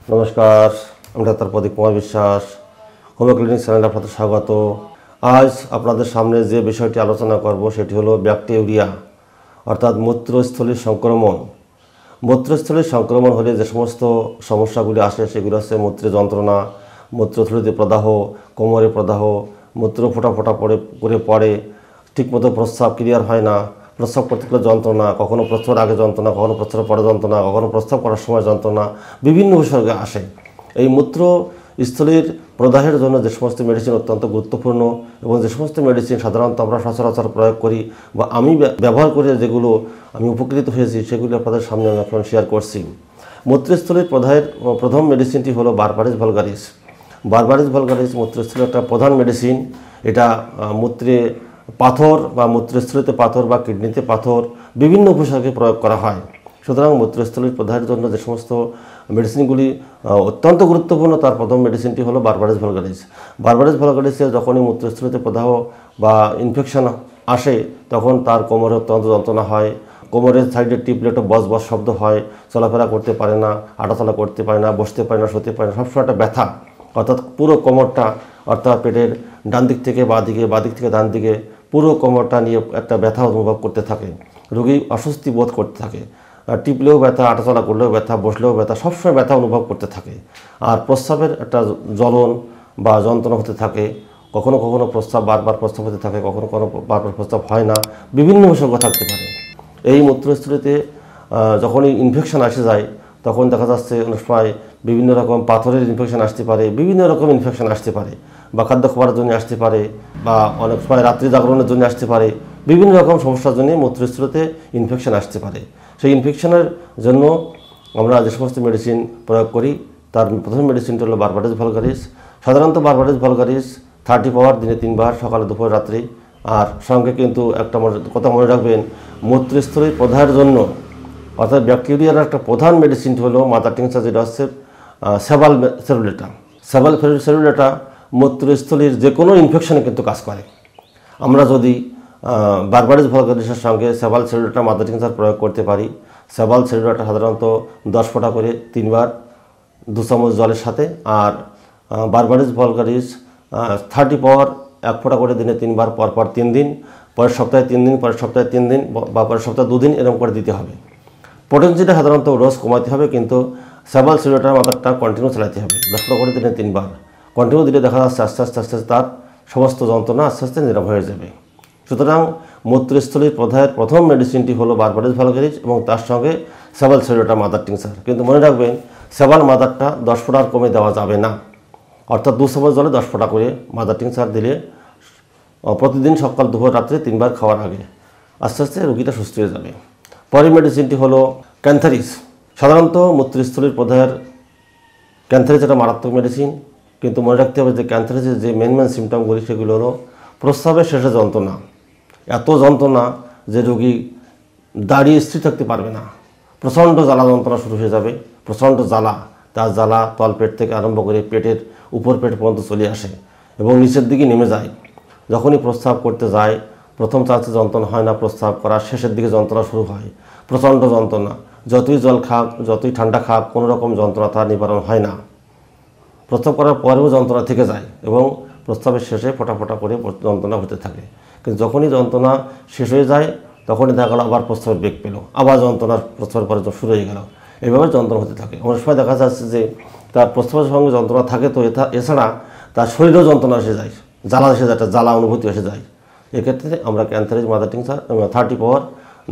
নমস্কার, আমি ডাক্তার প্রদীপ Kumar Biswas, homeo clinic চ্যানেলে আপনাদের স্বাগত। আজ আপনাদের সামনে যে বিষয়টি আলোচনা করব সেটি হলো ব্যাকটেরিয়া অর্থাৎ মূত্রস্থলীর সংক্রমণ। মূত্রস্থলীর সংক্রমণ হলে যে সমস্ত সমস্যাগুলি আসে সেগুলো হচ্ছে মূত্রে যন্ত্রণা, মূত্রথলিতে প্রদাহ, কোমরে প্রদাহ, মূত্র ফোটা ফোটা করে পড়ে, ঠিকমতো প্রস্রাব ক্লিয়ার হয় না, প্রস্রাব করতে গেলে যন্ত্রণা, কখনো প্রস্রাবের আগে যন্ত্রণা, কখনো প্রস্রাবের পরে যন্ত্রণা, কখনো প্রস্রাব করার সময় যন্ত্রণা, বিভিন্ন উপসর্গ আসে। এই মূত্রস্থলীর প্রদাহের জন্য যে সমস্ত মেডিসিন অত্যন্ত গুরুত্বপূর্ণ এবং যে সমস্ত মেডিসিন সাধারণত আমরা সচরাচর প্রয়োগ করি বা আমি ব্যবহার করে যেগুলো আমি উপকৃত হয়েছি সেগুলি আপনাদের সামনে আমি এখন শেয়ার করছি। মূত্রস্থলীর প্রদাহের প্রথম মেডিসিনটি হলো বারবারিস ভলগারিস। বারবারিস ভলগারিস মূত্রস্থলীর একটা প্রধান মেডিসিন। এটা মূত্রে পাথর বা মূত্রস্থলীতে পাথর বা কিডনিতে পাথর বিভিন্ন উপসর্গে প্রয়োগ করা হয়। সুতরাং মূত্রস্থলীর প্রদাহের জন্য যে সমস্ত মেডিসিনগুলি অত্যন্ত গুরুত্বপূর্ণ তার প্রথম মেডিসিনটি হলো বারবারিস ভলগারিস। বারবারিস ভলগারিসের যখনই মূত্রস্থলীতে প্রদাহ বা ইনফেকশন আসে তখন তার কোমরে অত্যন্ত যন্ত্রণা হয়, কোমরের সাইডে টিপলে একটা বস বস শব্দ হয়, চলাফেরা করতে পারে না, হাঁটাচলা করতে পারে না, বসতে পারে না, শুতে পারে না, সবসময় একটা ব্যথা, অর্থাৎ পুরো কোমরটা, অর্থাৎ পেটের ডান দিক থেকে বাঁ দিকে, বাঁ দিক থেকে ডান দিকে পুরো কোমরটা নিয়ে একটা ব্যথা অনুভব করতে থাকে। রোগী অস্বস্তি বোধ করতে থাকে, টিপলেও ব্যথা, হাঁটাচলা করলেও ব্যথা, বসলেও ব্যথা, সবসময় ব্যথা অনুভব করতে থাকে। আর প্রস্রাবের একটা জ্বলন বা যন্ত্রণা হতে থাকে, কখনো কখনো প্রস্রাব বারবার প্রস্রাব হতে থাকে, কখনো কখনো বারবার প্রস্রাব হয় না, বিভিন্ন উপসর্গ থাকতে পারে। এই মূত্রস্থলীতে যখনই ইনফেকশন আসে যায় তখন দেখা যাচ্ছে অনেক সময় বিভিন্ন রকম পাথরের ইনফেকশন আসতে পারে, বিভিন্ন রকম ইনফেকশন আসতে পারে, বা খাদ্য খাবারের জন্য আসতে পারে, বা অনেক সময় রাত্রি জাগরণের জন্য আসতে পারে, বিভিন্ন রকম সমস্যার জন্য মূত্রস্থলীতে ইনফেকশন আসতে পারে। সেই ইনফেকশনের জন্য আমরা যে সমস্ত মেডিসিন প্রয়োগ করি তার প্রথম মেডিসিনটা হলো বারবারিস ভলগারিস। সাধারণত বারবারিস ভলগারিস 30 পাওয়ার দিনে 3 বার, সকালে, দুপুর, রাত্রি। আর সঙ্গে কিন্তু একটা কথা মনে রাখবেন, মূত্রস্থলীর প্রদাহের জন্য অর্থাৎ ব্যাকটেরিয়ার একটা প্রধান মেডিসিনটি হলো মাদার টিংচার, যেটা হচ্ছে সেবাল সেলুলেটা। সেবাল সেলুলেটা মূত্রস্থলীর যে কোনো ইনফেকশনে কিন্তু কাজ করে। আমরা যদি বারবারিস ভলগারিসের সঙ্গে সেবাল সেলুলেটা মাদার টিংচার প্রয়োগ করতে পারি, সেবাল সেলুলেটা সাধারণত 10 ফোঁটা করে 3 বার 2 চামচ জলের সাথে, আর বারবারিস ভলগারিস 30 পাওয়ার 1 ফোঁটা করে দিনে 3 বার, পরপর 3 দিন, পরের সপ্তাহে 3 দিন, পরের সপ্তাহে 3 দিন, বা পরের সপ্তাহে 2 দিন, এরকম করে দিতে হবে। পোটেন্সিটা সাধারণত রোজ কমাতে হবে, কিন্তু সেবাল সেলুলেটার মাত্রাটা কন্টিনিউ চালাতে হবে। 10 ফোঁটা করে দিনে 3 বার কন্টিনিউ দিলে দেখা যাচ্ছে আস্তে আস্তে আস্তে আস্তে তার সমস্ত যন্ত্রণা আস্তে আস্তে নীরব হয়ে যাবে। সুতরাং মূত্রস্থলীর প্রদাহের প্রথম মেডিসিনটি হলো বারবারিস ভলগারিস এবং তার সঙ্গে সেবাল সেলুলেটা মাদার টিংচার। কিন্তু মনে রাখবেন, সেবাল মাদারটা 10 ফোঁটার কমে দেওয়া যাবে না, অর্থাৎ 2 চামচ জলে 10 ফোঁটা করে মাদার টিংচার দিলে প্রতিদিন সকাল, দুপুর, রাত্রে 3 বার খাওয়ার আগে আস্তে আস্তে রোগীটা সুস্থ হয়ে যাবে। পরের মেডিসিনটি হলো ক্যান্থারিস। সাধারণত মূত্রস্থলীর প্রদাহের ক্যান্থারিস একটা মারাত্মক মেডিসিন, কিন্তু মনে রাখতে হবে যে ক্যান্থারিসের যে মেন সিমটমগুলি সেগুলো হলো প্রস্রাবের শেষে যন্ত্রণা, এত যন্ত্রণা যে রোগী দাঁড়িয়ে স্থির থাকতে পারবে না, প্রচণ্ড জ্বালা যন্ত্রণা শুরু হয়ে যাবে, প্রচণ্ড জ্বালা, তার জ্বালা তলপেট থেকে আরম্ভ করে পেটের উপর পেট পর্যন্ত চলে আসে এবং নিচের দিকে নেমে যায়। যখনই প্রস্রাব করতে যায় প্রথম চান্সে যন্ত্রণা হয় না, প্রস্রাব করার শেষের দিকে যন্ত্রণা শুরু হয়, প্রচণ্ড যন্ত্রণা, যতই জল খাক, যতই ঠান্ডা খাক, কোনো রকম যন্ত্রণা তার নিবারণ হয় না। প্রস্রাব করার পরেও যন্ত্রণা থেকে যায় এবং প্রস্রাবের শেষে ফোটা ফোটা করে যন্ত্রণা হতে থাকে। কিন্তু যখনই যন্ত্রণা শেষ হয়ে যায় তখনই দেখা গেল আবার প্রস্রাবের বেগ পেল, আবার যন্ত্রণার প্রস্রাবের পরে শুরু হয়ে গেল, এইভাবে যন্ত্রণা হতে থাকে। অনেক সময় দেখা যাচ্ছে যে তার প্রস্রাবের সঙ্গে যন্ত্রণা থাকে, তো এছাড়া তার শরীরেও যন্ত্রণা এসে যায়, জ্বালা এসে যায়, একটা জ্বালা অনুভূতি এসে যায়। এক্ষেত্রে আমরা ক্যান্থারিস মাদার টিংচার 30 পাওয়ার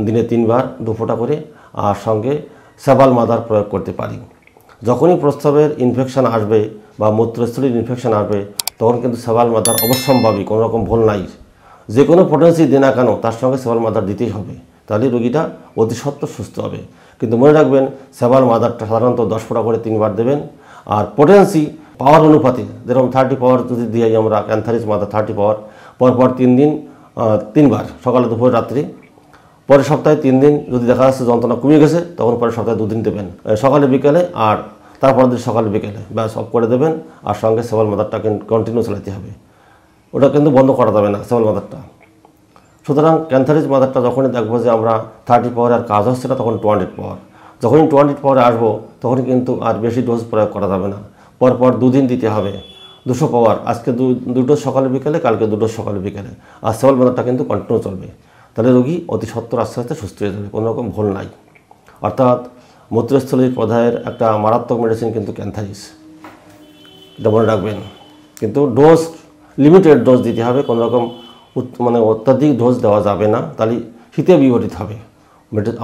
দিনে 3 বার 2 ফোঁটা করে আর সঙ্গে সেবাল মাদার প্রয়োগ করতে পারি। যখনই প্রস্রাবের ইনফেকশন আসবে বা মূত্রস্থলীর ইনফেকশন আসবে তখন কিন্তু সেবাল মাদার অবশ্যম্ভাবী, কোনো রকম ভুল নাই। যে কোনো পোটেন্সি দিই না কেন তার সঙ্গে সেবাল মাদার দিতেই হবে, তাহলে রোগীটা অতি সত্বর সুস্থ হবে। কিন্তু মনে রাখবেন, সেবাল মাদারটা সাধারণত 10 ফোঁটা করে 3 বার দেবেন, আর পোটেন্সি পাওয়ার অনুপাতে, যেরকম 30 পাওয়ার যদি দিই আমরা ক্যান্থারিস মাদার 30 পাওয়ার, পরপর 3 দিন 3 বার, সকালে, দুপুর, রাত্রি। পরের সপ্তাহে 3 দিন যদি দেখা যাচ্ছে যন্ত্রণা কমে গেছে তখন পরের সপ্তাহে 2 দিন দেবেন, সকালে বিকেলে, আর তারপরের দিন সকালে বিকেলে, ব্যাস অফ করে দেবেন। আর সঙ্গে সেবাল মাদারটা কন্টিনিউ চালাতে হবে, ওটা কিন্তু বন্ধ করা যাবে না সেবাল মাদারটা। সুতরাং ক্যান্থারিস মাদারটা যখনই দেখবো যে আমরা 30 পাওয়ার আর কাজ হচ্ছে না তখন 200 পাওয়ার, যখনই 200 পাওয়ারে আসবো তখনই কিন্তু আর বেশি ডোজ প্রয়োগ করা যাবে না, পরপর 2 দিন দিতে হবে। 200 পাওয়ার আজকে 2 ডোজ সকালে বিকেলে, কালকে 2 ডোজ সকালে বিকেলে, আর সেবল মাদারটা কিন্তু কন্টিনিউ চলবে। তাহলে রোগী অতি সত্বর আস্তে আস্তে সুস্থ হয়ে যাবে, কোনো রকম ভুল নাই। অর্থাৎ মূত্রস্থলীর প্রদাহের একটা মারাত্মক মেডিসিন কিন্তু ক্যান্থারিস, এটা মনে রাখবেন। কিন্তু ডোজ লিমিটেড ডোজ দিতে হবে, কোনো রকম মানে অত্যাধিক ডোজ দেওয়া যাবে না, তাহলে শীতে বিপরীত হবে।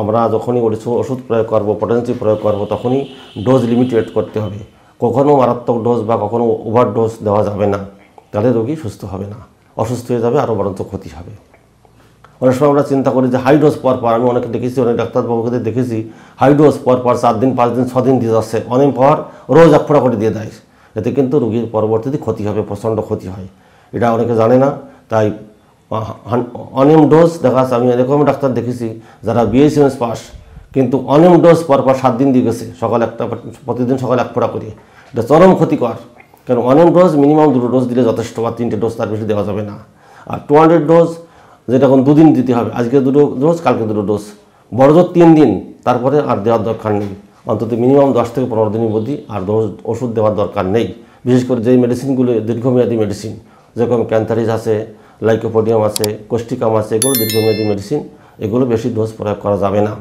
আমরা যখনই ওষুধ প্রয়োগ করবো, পটেন্সি প্রয়োগ করবো, তখনই ডোজ লিমিটেড করতে হবে। কখনও মারাত্মক ডোজ বা কখনও ওভার ডোজ দেওয়া যাবে না, তাহলে রোগী সুস্থ হবে না, অসুস্থ হয়ে যাবে, আরও বরঞ্চ ক্ষতি হবে। অনেক সময় আমরা চিন্তা করি যে হাই ডোজ পর, আমি অনেকে দেখেছি, অনেক ডাক্তারবাবুকে দেখেছি হাই ডোজ পর 4 দিন 5 দিন 6 দিন দিয়ে যাচ্ছে, অনেক পর রোজ 1 ফোঁটা করে দিয়ে দেয়। এতে কিন্তু রোগীর পরবর্তীতে ক্ষতি হবে, প্রচণ্ড ক্ষতি হয়, এটা অনেকে জানে না। তাই অনিয়ম ডোজ দেখা যাচ্ছে, আমি এরকম ডাক্তার দেখেছি যারা BSMS পাস, কিন্তু অনিয়ম ডোজ পর 7 দিন দিয়ে গেছে, সকালে একটা, প্রতিদিন সকালে 1 ফোঁটা করে। এটা চরম ক্ষতিকর, কারণ অনিয়ম ডোজ মিনিমাম 2 ডোজ দিলে যথেষ্ট, বা 3টে ডোজ, তার বেশি দেওয়া যাবে না। আর 200 ডোজ যেটা এখন 2 দিন দিতে হবে, আজকে 2 ডোজ, কালকে 2 ডোজ, বড় জোর 3 দিন, তারপরে আর দেওয়ার দরকার নেই। অন্তত মিনিমাম 10 থেকে 15 দিনের মধ্যে আর ওষুধ দেওয়ার দরকার নেই। বিশেষ করে যেই মেডিসিনগুলো দীর্ঘমেয়াদী মেডিসিন, যেরকম ক্যান্থারিস আছে, লাইকোপোডিয়াম আছে, কোস্টিকাম আছে, এগুলো দীর্ঘমেয়াদী মেডিসিন, এগুলো বেশি ডোজ প্রয়োগ করা যাবে না।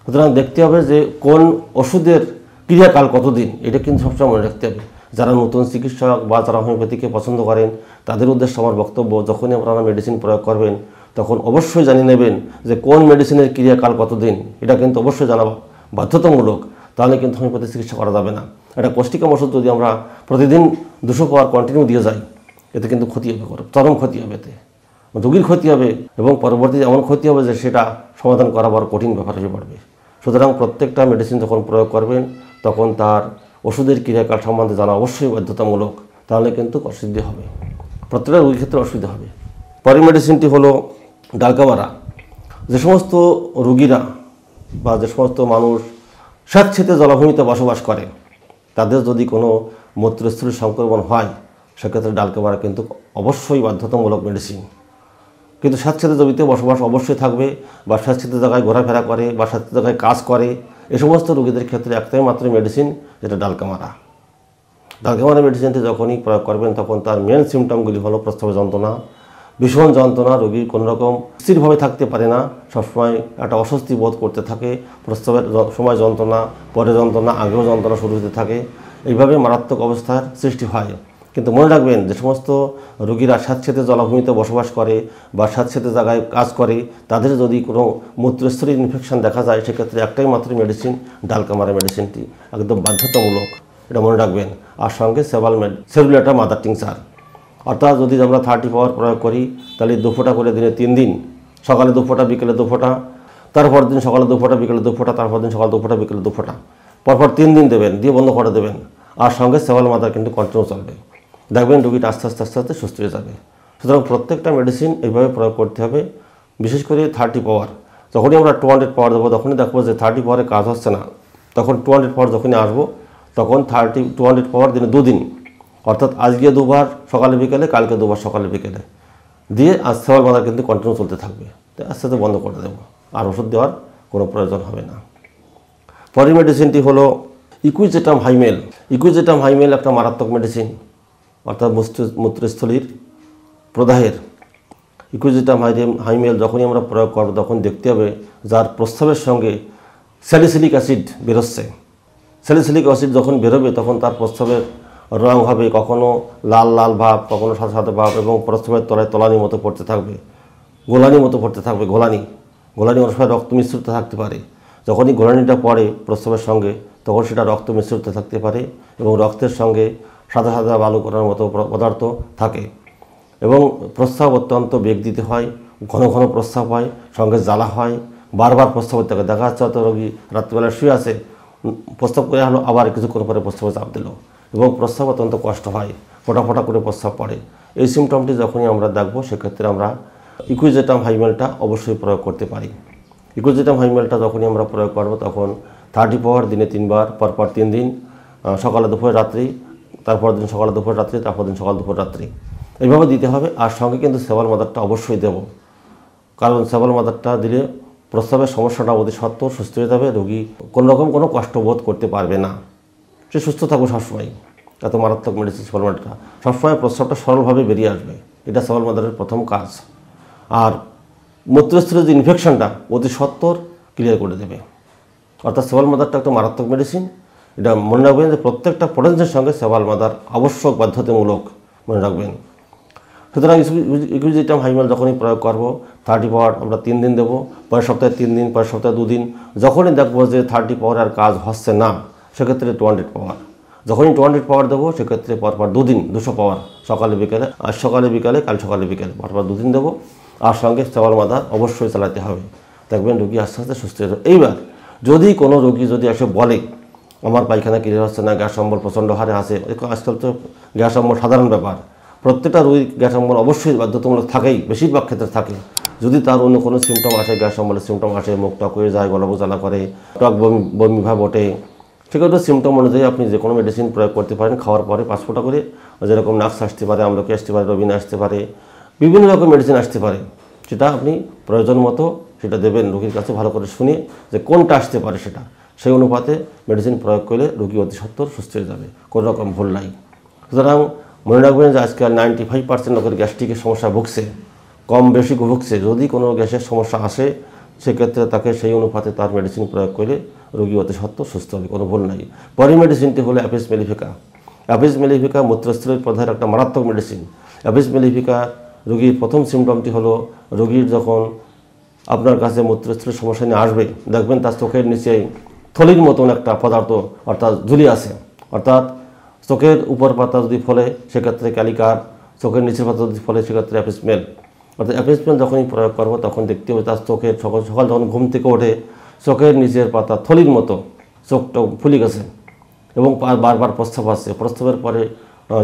সুতরাং দেখতে হবে যে কোন ওষুধের ক্রিয়াকাল কতদিন, এটা কিন্তু সবসময় মনে রাখতে হবে। যারা নতুন চিকিৎসক বা যারা হোমিওপ্যাথিকে পছন্দ করেন, তাদের উদ্দেশ্যে আমার বক্তব্য, যখনই আপনারা মেডিসিন প্রয়োগ করবেন তখন অবশ্যই জানিয়ে নেবেন যে কোন মেডিসিনের ক্রিয়াকাল কতদিন, এটা কিন্তু অবশ্যই জানা বাধ্যতামূলক, তাহলে কিন্তু হোমিওপ্যাথি চিকিৎসা করা যাবে না। এটা কোস্টিকাম ওষুধ যদি আমরা প্রতিদিন 200 পাওয়ার কন্টিনিউ দিয়ে যাই, এতে কিন্তু ক্ষতি হবে, চরম ক্ষতি হবে, এতে রোগীর ক্ষতি হবে, এবং পরবর্তীতে এমন ক্ষতি হবে যে সেটা সমাধান করা বড় কঠিন ব্যাপার হয়ে পড়বে। সুতরাং প্রত্যেকটা মেডিসিন যখন প্রয়োগ করবেন তখন তার ওষুধের ক্রিয়াকাল সম্বন্ধে জানা অবশ্যই বাধ্যতামূলক, তাহলে কিন্তু অসুবিধা হবে, প্রত্যেকটা রোগীর ক্ষেত্রে অসুবিধা হবে। পরের মেডিসিনটি হলো ডালকামারা। যে সমস্ত রোগীরা বা যে সমস্ত মানুষ স্বেচ্ছাতে জলাভূমিতে বসবাস করে, তাদের যদি কোনো মূত্রস্থলীর সংক্রমণ হয়, সেক্ষেত্রে ডালকামারা কিন্তু অবশ্যই বাধ্যতামূলক মেডিসিন। কিন্তু স্বেচ্ছাতে জমিতে বসবাস অবশ্যই থাকবে, বা স্বেচ্ছাতে জায়গায় ঘোরাফেরা করে, বা স্বেচ্ছাতে জায়গায় কাজ করে, এ সমস্ত রোগীদের ক্ষেত্রে একটাই মাত্র মেডিসিন, যেটা ডালকামারা। ডালকামারা মেডিসিনটি যখনই প্রয়োগ করবেন তখন তার মেন সিমটমগুলি হলো প্রস্রাবের যন্ত্রণা, ভীষণ যন্ত্রণা, রোগী কোনোরকম স্থিরভাবে থাকতে পারে না, সবসময় একটা অস্বস্তি বোধ করতে থাকে, প্রস্রাবের সময় যন্ত্রণা, পরে যন্ত্রণা, আগেও যন্ত্রণা শুরু হতে থাকে, এইভাবে মারাত্মক অবস্থার সৃষ্টি হয়। কিন্তু মনে রাখবেন, যে সমস্ত রোগীরা স্যাঁতসেঁতে জলাভূমিতে বসবাস করে বা স্যাঁতসেঁতে জায়গায় কাজ করে, তাদের যদি কোনো মূত্রস্থলীর ইনফেকশন দেখা যায়, সেক্ষেত্রে একটাই মাত্র মেডিসিন, ডালকামারা মেডিসিনটি একদম বাধ্যতামূলক, এটা মনে রাখবেন। আর সঙ্গে সেলুলাটা মাদার টিংচার, অর্থাৎ যদি আমরা 30 পাওয়ার প্রয়োগ করি, তাহলে 2 ফোঁটা করে দিনে 3 দিন, সকালে 2 ফোঁটা, বিকেলে 2 ফোঁটা, তারপর দিন সকালে 2 ফোঁটা, বিকেলে 2 ফোঁটা, তারপর দিন সকালে 2 ফোঁটা, বিকেলে 2 ফোঁটা, পরপর 3 দিন দেবেন, দিয়ে বন্ধ করে দেবেন। আর সঙ্গে সেভাল মাদার কিন্তু কন্টিনিউ চলবে, দেখবেন রোগীটা আস্তে আস্তে আস্তে আস্তে সুস্থ হয়ে যাবে। সুতরাং প্রত্যেকটা মেডিসিন এইভাবে প্রয়োগ করতে হবে। বিশেষ করে 30 পাওয়ার, যখনই আমরা 200 পাওয়ার দেবো, তখনই দেখবো যে 30 পাওয়ারে কাজ হচ্ছে না, তখন 200 পাওয়ার যখনই আসবো, তখন 200 পাওয়ার দিনে 2 দিন, অর্থাৎ আজকে 2 বার সকালে বিকেলে, কালকে 2 বার সকালে বিকেলে দিয়ে সেভাল মাদার কিন্তু কন্টিনিউ চলতে থাকবে, আস্তে আস্তে বন্ধ করে দেবো, আর ওষুধ দেওয়ার কোনো প্রয়োজন হবে না। পরের মেডিসিনটি হলো ইকুইজেটাম হাইমেল। ইকুইজেটাম হাইমেল একটা মারাত্মক মেডিসিন, অর্থাৎ মূত্রস্থলীর প্রদাহের। ইকুইজেটাম হাইমেল যখনই আমরা প্রয়োগ করবো, তখন দেখতে হবে যার প্রস্রাবের সঙ্গে স্যালিসিলিক অ্যাসিড বেরোচ্ছে। স্যালিসিলিক অ্যাসিড যখন বেরোবে, তখন তার প্রস্রাবের রং হবে কখনো লাল লাল ভাব, কখনো সাদা সাদা ভাব, এবং প্রস্রাবের তলায় তলানির মতো পড়তে থাকবে, গোলানির মতো পড়তে থাকবে। গোলানি অনেক সময় রক্ত মিশ্রিত থাকতে পারে। যখনই গোলানিটা পড়ে প্রস্রাবের সঙ্গে, তখন সেটা রক্ত মিশ্রিত থাকতে পারে, এবং রক্তের সঙ্গে সাদা সাদা বালু করার মতো পদার্থ থাকে, এবং প্রস্রাব অত্যন্ত বেগ দিতে হয়, ঘন ঘন প্রস্রাব হয়, সঙ্গে জ্বালা হয়, বারবার প্রস্রাব থাকে। দেখা যাচ্ছে হয়তো রোগী রাত্রিবেলা শুয়ে আছে, প্রস্রাব করে হলো, আবার কিছুক্ষণ পরে প্রস্রাবে চাপ দিল, এবং প্রস্রাব অত্যন্ত কষ্ট হয়, ফোটা ফোটা করে প্রস্রাব পড়ে। এই সিমটমটি যখনই আমরা দেখবো, সেক্ষেত্রে আমরা ইকুইজেটাম হাইমেলটা অবশ্যই প্রয়োগ করতে পারি। ইকুইজেটাম হাইমেলটা যখনই আমরা প্রয়োগ করবো, তখন 30 পাওয়ার দিনে 3 বার, পরপর 3 দিন, সকালে দুপুরে রাত্রি, তারপর দিন সকালে দুপুর রাত্রি, তারপর দিন সকাল দুপুর রাত্রি, এইভাবে দিতে হবে। আর সঙ্গে কিন্তু সেভাল মাদারটা অবশ্যই দেব, কারণ সেভাল মাদারটা দিলে প্রস্রাবের সমস্যাটা অতি সত্ত্বর সুস্থ হয়ে যাবে, রোগী কোনো রকম কোনো কষ্ট বোধ করতে পারবে না, সে সুস্থ থাকবে সবসময়। এত মারাত্মক মেডিসিন সেবল মাদারটা সবসময় প্রস্রাবটা সরলভাবে বেরিয়ে আসবে, এটা সেবল মাদারের প্রথম কাজ। আর মূত্রস্থলের যে ইনফেকশনটা অতি সত্ত্বর ক্লিয়ার করে দেবে। অর্থাৎ সেবল মাদারটা একটা মারাত্মক মেডিসিন, এটা মনে রাখবেন যে প্রত্যেকটা পোটেন্সের সঙ্গে সেবল মাদার আবশ্যক বাধ্যতামূলক, মনে রাখবেন। সুতরাং ইকুইজিটাম হাইমেল যখনই প্রয়োগ করবো 30 পাওয়ার আমরা 3 দিন দেবো, পরের সপ্তাহে 3 দিন, পরের সপ্তাহে 2 দিন। যখনই দেখবো যে 30 পাওয়ার আর কাজ হচ্ছে না, সেক্ষেত্রে 200 পাওয়ার। যখনই 200 পাওয়ার দেবো সেক্ষেত্রে পরপর 2 দিন 200 পাওয়ার, সকালে বিকেলে, আজ সকালে বিকালে, কাল সকালে বিকেলে, পরপর 2 দিন দেবো। আর সঙ্গে সেবল মাদার অবশ্যই চালাতে হবে, দেখবেন রোগী আস্তে আস্তে সুস্থ হয়ে যাবে। এইবার যদি কোনো রোগী যদি এসে বলে আমার পায়খানা ক্লিয়ার হচ্ছে না, গ্যাস অম্বল প্রচণ্ড হারে আছে, আজকাল তো গ্যাস অম্বল সাধারণ ব্যাপার, প্রত্যেকটা রোগীর গ্যাস অম্বল অবশ্যই বাধ্যতামূলক থাকেই, বেশিরভাগ ক্ষেত্রে থাকে। যদি তার অন্য কোনো সিমটম আসে, গ্যাস অম্বলের সিমটম আসে, মুখ টক হয়ে যায়, গলা জ্বালা করে, টক বমি ভাব ওঠে, সেক্ষেত্রে সিমটম অনুযায়ী আপনি যে কোনো মেডিসিন প্রয়োগ করতে পারেন। খাওয়ার পরে 5 ফোঁটা করে, যেরকম নাক্স আসতে পারে, আমলকি আসতে পারে, রবিনা আসতে পারে, বিভিন্ন রকম মেডিসিন আসতে পারে, সেটা আপনি প্রয়োজন মতো সেটা দেবেন রোগীর কাছে ভালো করে শুনে যে কোনটা আসতে পারে, সেটা সেই অনুপাতে মেডিসিন প্রয়োগ করলে রোগী অতি সত্ত্বর সুস্থ হয়ে যাবে, কোনো রকম ভুল নাই। সুতরাং মনে রাখবেন যে আজকাল 95% লোকের গ্যাস্ট্রিকের সমস্যা ভুগছে, কম বেশি ভুগছে। যদি কোনো গ্যাসের সমস্যা আসে সেক্ষেত্রে তাকে সেই অনুপাতে তার মেডিসিন প্রয়োগ করলে রোগী অতি সত্ত্বর সুস্থ হবে, কোনো ভুল নাই। পরের মেডিসিনটি হলো অ্যাপিস মেলিফিকা। অ্যাপিস মেলিফিকা মূত্রস্থলের প্রধানের একটা মারাত্মক মেডিসিন। অ্যাপিস মেলিফিকা রোগীর প্রথম সিমটমটি হলো রোগীর যখন আপনার কাছে মূত্রস্থলের সমস্যা নিয়ে আসবে, দেখবেন তার চোখের নিচে থলির মতন একটা পদার্থ অর্থাৎ ঝুলি আছে, অর্থাৎ চোখের উপর পাতা যদি ফলে সেক্ষেত্রে ক্যালিকার, চোখের নিচের পাতা যদি ফলে সেক্ষেত্রে অ্যাপিসমেল। অর্থাৎ অ্যাপিসমেল যখনই প্রয়োগ করবো তখন দেখতে হবে তার চোখের সকাল সকাল যখন ঘুম থেকে ওঠে চোখের নিচের পাতা থলির মতো চোখটা ফুলে গেছে এবং বারবার প্রস্রাব আসছে, প্রস্রাবের পরে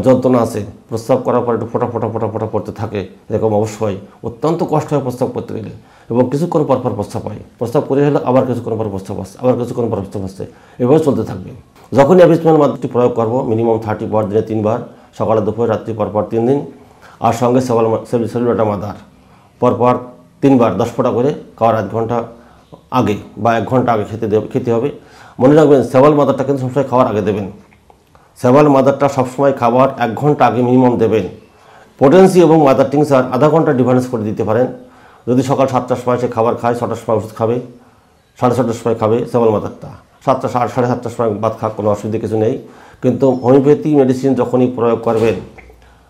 যন্ত্রণা আছে, প্রস্রাব করার পরে একটু ফোটা ফোটা ফোটা ফোটা পড়তে থাকে, এরকম অবশ্যই অত্যন্ত কষ্ট হয় প্রস্রাব করতে গেলে, এবং কিছুক্ষণ পর পর প্রস্রাব হয়, প্রস্রাব করে হলে আবার কিছুক্ষণ পর প্রস্রাব আসছে, আবার কিছুক্ষণ পর প্রস্রাব আসছে, এভাবে চলতে থাকবে। যখনই অ্যাপিসমেল মাত্রাটি প্রয়োগ করবো মিনিমাম 30 পাওয়ার দিনে 3 বার, সকালে দুপুরে রাত্রি পরপর 3 দিন, আর সঙ্গে সেলুলাটা মাদার পরপর 3 বার 10 ফোঁটা করে খাওয়ার 1 ঘন্টা আগে বা 1 ঘন্টা আগে খেতে হবে। মনে রাখবেন সেবল মাদারটা কিন্তু সবসময় খাওয়ার আগে দেবেন, সেবল মাদারটা সবসময় খাবার 1 ঘন্টা আগে মিনিমাম দেবেন। পোটেন্সি এবং মাদার টিংচার আধা ঘন্টা ডিফারেন্স করে দিতে পারেন। যদি সকাল 7টার সময় সে খাবার খায়, 6টার সময় ওষুধ খাবে, 6:30টার সময় খাবে সেবল মাদারটা, 7টা 7:30টার সময় ভাত খাক, কোনো অসুবিধা কিছু নেই। কিন্তু হোমিওপ্যাথি মেডিসিন যখনই প্রয়োগ করবেন,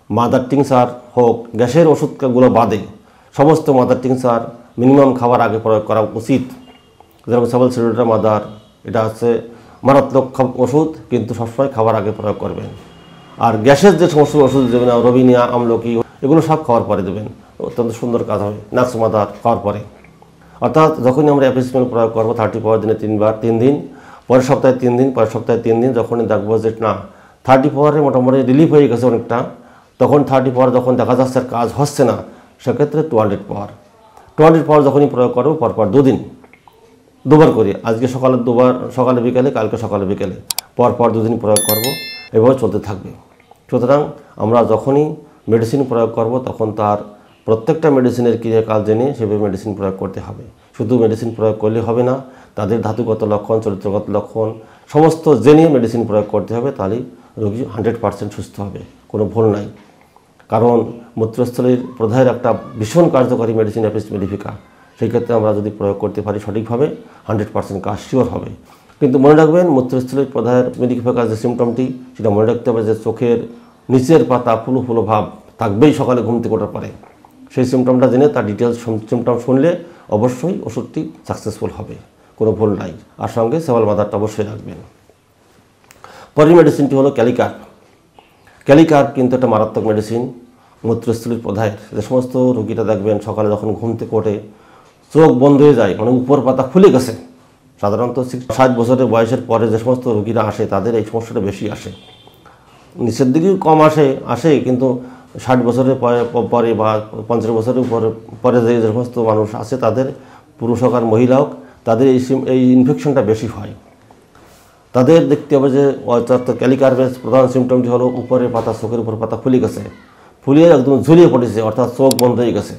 মাদার টিংচার হোক, গ্যাসের ওষুধগুলো বাদে সমস্ত মাদার টিংচার মিনিমাম খাবার আগে প্রয়োগ করা উচিত। যেরকম সেবল সেলুলাটা মাদার, এটা হচ্ছে মারাত্মক ওষুধ, কিন্তু সবসময় খাবার আগে প্রয়োগ করবেন। আর গ্যাসের যে সমস্ত ওষুধ দেবেন, রবিনিয়া, আমলকি, এগুলো সব খাওয়ার পরে দেবেন, অত্যন্ত সুন্দর কাজ হবে। নাক্স মাদার খাওয়ার পরে, অর্থাৎ যখনই আমরা অ্যাপিসমেল প্রয়োগ করবো 30 পাওয়ার দিনে 3 বার 3 দিন, পরের সপ্তাহে 3 দিন, পরের সপ্তাহে 3 দিন, যখনই দেখবো যে না 30 পাওয়ারে মোটামুটি রিলিফ হয়ে গেছে অনেকটা, তখন 30 পাওয়ার যখন দেখা যাচ্ছে আর কাজ হচ্ছে না, সেক্ষেত্রে 200 পাওয়ার। 200 পাওয়ার যখনই প্রয়োগ করবো পরপর 2 দিন 2 বার করি, আজকে সকালে 2 বার, সকালে বিকেলে, কালকে সকালে বিকেলে, পরপর 2 দিন প্রয়োগ করবো, এভাবে চলতে থাকবে। সুতরাং আমরা যখনই মেডিসিন প্রয়োগ করব তখন তার প্রত্যেকটা মেডিসিনের ক্রিয়াকাল জেনে সেভাবে মেডিসিন প্রয়োগ করতে হবে। শুধু মেডিসিন প্রয়োগ করলে হবে না, তাদের ধাতুগত লক্ষণ, চরিত্রগত লক্ষণ সমস্ত জেনে মেডিসিন প্রয়োগ করতে হবে, তাহলেই রোগী 100% সুস্থ হবে, কোনো ভুল নাই। কারণ মূত্রস্থলীর প্রদাহের একটা ভীষণ কার্যকরী মেডিসিন অ্যাপিস মেলিফিকা, সেই ক্ষেত্রে আমরা যদি প্রয়োগ করতে পারি সঠিকভাবে 100% কাজ শিওর হবে। কিন্তু মনে রাখবেন মূত্রস্থলীর প্রদাহের মেলিফিকার যে সিমটমটি, সেটা মনে রাখতে হবে যে চোখের নিচের পাতা ফুলো ফুলো ভাব থাকবেই সকালে ঘুম থেকে ওঠার পরে। সেই সিমটমটা জেনে তার ডিটেলস সিমটম শুনলে অবশ্যই ওষুধটি সাকসেসফুল হবে, কোনো ভুল নাই। আর সঙ্গে সেবল মাদারটা অবশ্যই রাখবেন। পরের মেডিসিনটি হলো ক্যালিকার্প। ক্যালিকার্প কিন্তু একটা মারাত্মক মেডিসিন মূত্রস্থলীর প্রদাহের। যে সমস্ত রোগীরা দেখবেন সকালে যখন ঘুম থেকে ওঠে চোখ বন্ধ হয়ে যায়, মানে উপর পাতা ফুলে গেছে, সাধারণত 60 বছরের বয়সের পরে যে সমস্ত রোগীরা আসে তাদের এই সমস্যাটা বেশি আসে। নিচের দিকেও কম আসে কিন্তু 60 বছরের পরে বা 50 বছরের পরে যে সমস্ত মানুষ আছে তাদের, পুরুষ হোক আর মহিলা হোক, তাদের এই ইনফেকশনটা বেশি হয়। তাদের দেখতে হবে যে ক্যালিকার্পের প্রধান সিমটমটি হলো উপরের পাতা, চোখের উপর পাতা ফুলে গেছে, ফুলিয়ে একদম ঝুলিয়ে পড়েছে, অর্থাৎ চোখ বন্ধ হয়ে গেছে,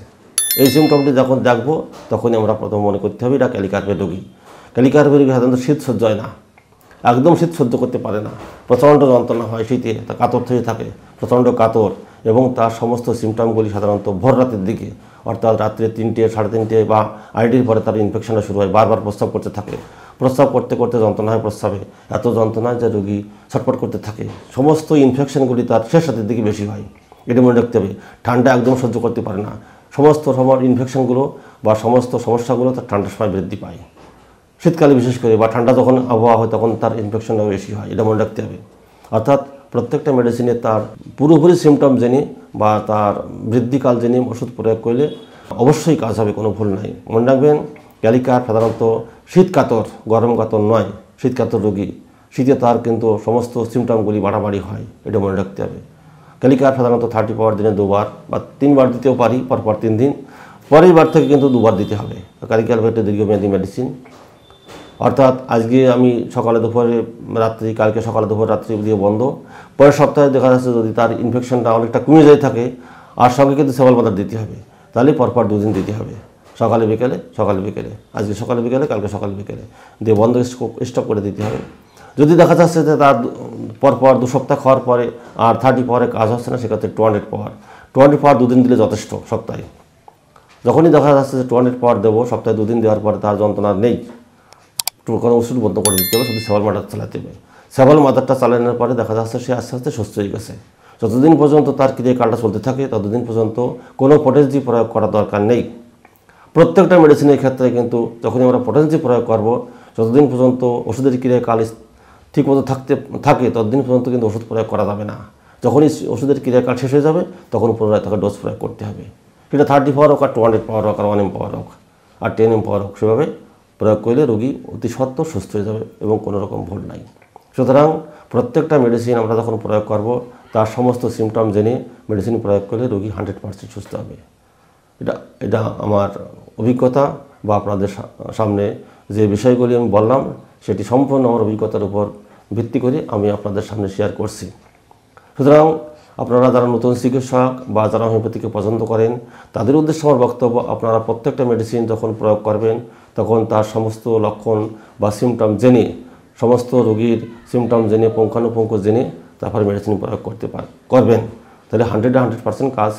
এই সিমটমটি যখন দেখবো তখনই আমরা প্রথম মনে করতে হবে এটা ক্যালিকার্পের রোগী। ক্যালিকার্পের রোগী সাধারণত শীত সহ্য হয় না, একদম শীত সহ্য করতে পারে না, প্রচণ্ড যন্ত্রণা হয় শীতে, তা কাতর থেকে থাকে, প্রচণ্ড কাতর, এবং তার সমস্ত সিমটমগুলি সাধারণত ভোর রাতের দিকে, অর্থাৎ রাত্রে 3টে, 3:30 বা আড়াইটির পরে তার ইনফেকশনটা শুরু হয়। বারবার প্রস্রাব করতে থাকে, প্রস্রাব করতে করতে যন্ত্রণা হয় প্রস্রাবে, এত যন্ত্রণা যে রোগী ছটফট করতে থাকে। সমস্ত ইনফেকশনগুলি তার শেষ রাতের দিকে বেশি হয়, এটা মনে রাখতে হবে। ঠান্ডা একদম সহ্য করতে পারে না, সমস্ত সময় ইনফেকশনগুলো বা সমস্ত সমস্যাগুলো তার ঠান্ডার সময় বৃদ্ধি পায়, শীতকালে বিশেষ করে, বা ঠান্ডা যখন আবহাওয়া হয় তখন তার ইনফেকশনটা বেশি হয়, এটা মনে রাখতে হবে। অর্থাৎ প্রত্যেকটা মেডিসিনে তার পুরোপুরি সিমটম জেনে বা তার বৃদ্ধিকাল জেনে ওষুধ প্রয়োগ করলে অবশ্যই কাজ হবে, কোনো ভুল নাই। মনে রাখবেন ক্যালিকার্প সাধারণত শীত কাতর, গরম কাতর নয়, শীত কাতর রোগী। শীতে তার কিন্তু সমস্ত সিমটমগুলি বাড়াবাড়ি হয়, এটা মনে রাখতে হবে। ক্যালিকার্প সাধারণত 30 পাওয়ার দিনে 2বার বা 3বার দিতেও পারি, পরপর 3 দিন, পরের বার থেকে কিন্তু 2বার দিতে হবে। ক্যালিকার্প একটা দীর্ঘমেয়াদী মেডিসিন, অর্থাৎ আজকে আমি সকালে দুপুরে রাত্রি, কালকে সকালে দুপুর রাত্রি দিয়ে বন্ধ, পরের সপ্তাহে দেখা যাচ্ছে যদি তার ইনফেকশনটা অনেকটা কমে যায় থাকে, আর সঙ্গে কিন্তু সেবল মাদার দিতে হবে, তাহলে পরপর 2 দিন দিতে হবে, সকালে বিকেলে, সকালে বিকেলে, আজকে সকালে বিকেলে, কালকে সকালে বিকেলে দিয়ে বন্ধ স্টপ করে দিতে হবে। যদি দেখা যাচ্ছে যে তার পরপর 2 সপ্তাহ খাওয়ার পরে আর 30 পাওয়ারে কাজ হচ্ছে না, সেক্ষেত্রে 200 পাওয়ার 2 দিন দিলে যথেষ্ট। সপ্তাহে যখনই দেখা যাচ্ছে যে 200 পাওয়ার দেবো, সপ্তাহে 2 দিন দেওয়ার পরে তার যন্ত্রণা নেই, কোনো ওষুধ বন্ধ করে দিতে হবে, শুধু সেবল মাদার চালাতে হবে। সেবল মাদারটা চালানোর পরে দেখা যাচ্ছে সে আস্তে আস্তে সুস্থ হয়ে গেছে। যতদিন পর্যন্ত তার ক্রিয়াকালটা চলতে থাকে ততদিন পর্যন্ত কোনো পটেন্সি প্রয়োগ করার দরকার নেই। প্রত্যেকটা মেডিসিনের ক্ষেত্রে কিন্তু যখনই আমরা পটেন্সি প্রয়োগ করব, যতদিন পর্যন্ত ওষুধের ক্রিয়াকাল ঠিকমতো থাকে ততদিন পর্যন্ত কিন্তু ওষুধ প্রয়োগ করা যাবে না। যখনই ওষুধের ক্রিয়াকাল শেষ হয়ে যাবে তখন পুনরায় তাকে ডোজ প্রয়োগ করতে হবে। সেটা 30 পাওয়ার হোক, আর 200 পাওয়ার হোক, আর 1 পাওয়ার হোক, আর 10 পাওয়ার হোক, সেভাবে প্রয়োগ করলে রোগী অতি সত্ত্বর সুস্থ হয়ে যাবে এবং কোনো রকম ভুল নাই। সুতরাং প্রত্যেকটা মেডিসিন আমরা যখন প্রয়োগ করব তার সমস্ত সিমটম জেনে মেডিসিন প্রয়োগ করলে রোগী 100% সুস্থ হবে। এটা আমার অভিজ্ঞতা, বা আপনাদের সামনে যে বিষয়গুলি আমি বললাম সেটি সম্পূর্ণ আমার অভিজ্ঞতার উপর ভিত্তি করে আমি আপনাদের সামনে শেয়ার করছি। সুতরাং আপনারা যারা নতুন চিকিৎসক বা যারা হোমিওপ্যাথিকে পছন্দ করেন তাদের উদ্দেশ্যে আমার বক্তব্য, আপনারা প্রত্যেকটা মেডিসিন যখন প্রয়োগ করবেন তখন তার সমস্ত লক্ষণ বা সিমটম জেনে, সমস্ত রোগীর সিমটম জেনে, পুঙ্খানুপুঙ্খ জেনে তারপরে মেডিসিন প্রয়োগ করবেন, তাহলে 100% কাজ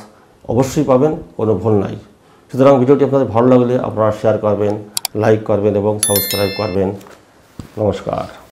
অবশ্যই পাবেন, কোনো ভুল নাই। সুতরাং ভিডিওটি আপনাদের ভালো লাগলে আপনারা শেয়ার করবেন, লাইক করবেন এবং সাবস্ক্রাইব করবেন। নমস্কার।